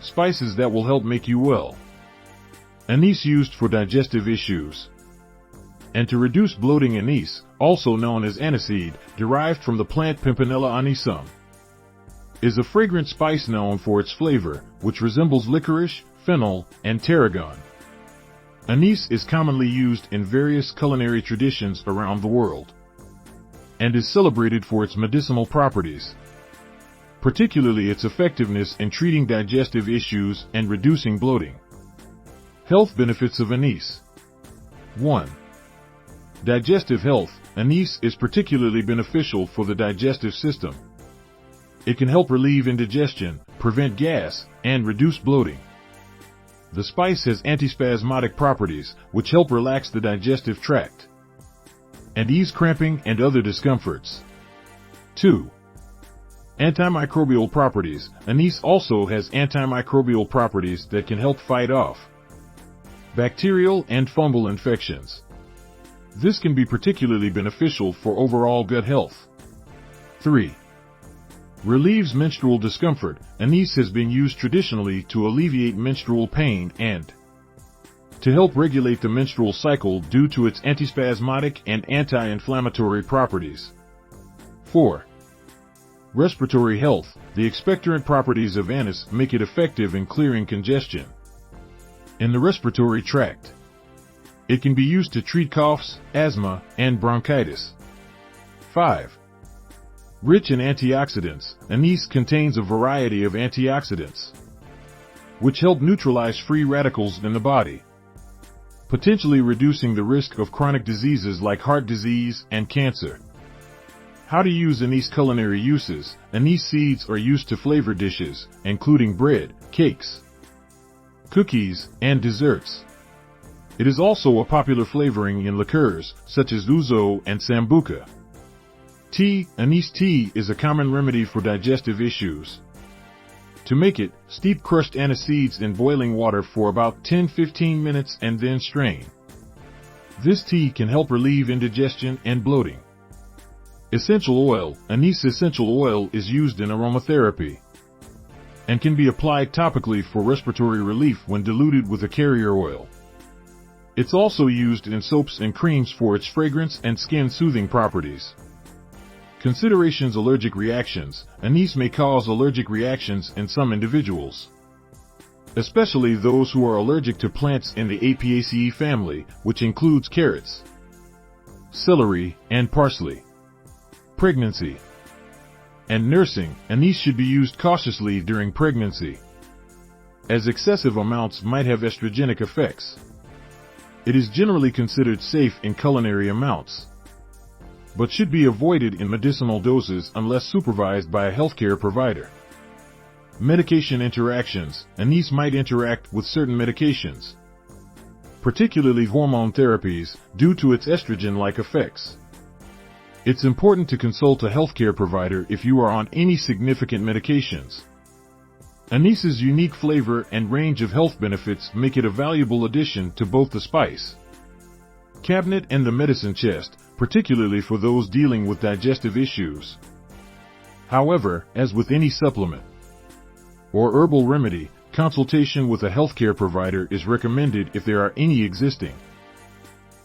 spices that will help make you well. Anise used for digestive issues. And to reduce bloating, anise, also known as aniseed, derived from the plant Pimpinella anisum, is a fragrant spice known for its flavor, which resembles licorice, fennel, and tarragon. Anise is commonly used in various culinary traditions around the world and is celebrated for its medicinal properties, particularly its effectiveness in treating digestive issues and reducing bloating. Health benefits of anise. 1. Digestive health. Anise is particularly beneficial for the digestive system. It can help relieve indigestion, prevent gas, and reduce bloating. The spice has antispasmodic properties, which help relax the digestive tract and ease cramping and other discomforts. 2. Antimicrobial properties. Anise also has antimicrobial properties that can help fight off bacterial and fungal infections. This can be particularly beneficial for overall gut health. 3. Relieves menstrual discomfort. Anise has been used traditionally to alleviate menstrual pain and to help regulate the menstrual cycle due to its antispasmodic and anti-inflammatory properties. 4. Respiratory health. The expectorant properties of anise make it effective in clearing congestion in the respiratory tract. It can be used to treat coughs, asthma, and bronchitis. 5. Rich in antioxidants. Anise contains a variety of antioxidants which help neutralize free radicals in the body, potentially reducing the risk of chronic diseases like heart disease and cancer. How to use anise. Culinary uses. Anise seeds are used to flavor dishes, including bread, cakes, cookies, and desserts. It is also a popular flavoring in liqueurs, such as ouzo and sambuca. Tea. Anise tea is a common remedy for digestive issues. To make it, steep crushed anise seeds in boiling water for about 10-15 minutes and then strain. This tea can help relieve indigestion and bloating. Essential oil. Anise essential oil is used in aromatherapy and can be applied topically for respiratory relief when diluted with a carrier oil. It's also used in soaps and creams for its fragrance and skin-soothing properties. Considerations. Allergic reactions. Anise may cause allergic reactions in some individuals, especially those who are allergic to plants in the Apiaceae family, which includes carrots, celery, and parsley. Pregnancy and nursing. Anise should be used cautiously during pregnancy, as excessive amounts might have estrogenic effects. It is generally considered safe in culinary amounts, but should be avoided in medicinal doses unless supervised by a healthcare provider. Medication interactions. Anise might interact with certain medications, particularly hormone therapies, due to its estrogen-like effects. It's important to consult a healthcare provider if you are on any significant medications. Anise's unique flavor and range of health benefits make it a valuable addition to both the spice cabinet and the medicine chest, particularly for those dealing with digestive issues. However, as with any supplement or herbal remedy, consultation with a healthcare provider is recommended if there are any existing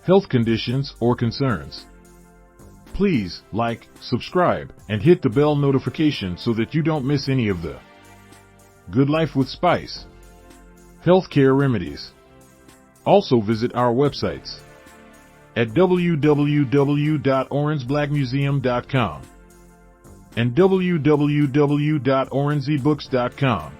health conditions or concerns. Please like, subscribe, and hit the bell notification so that you don't miss any of the Good Life with Spice healthcare remedies. Also visit our websites at www.orangeblackmuseum.com and www.orangebooks.com.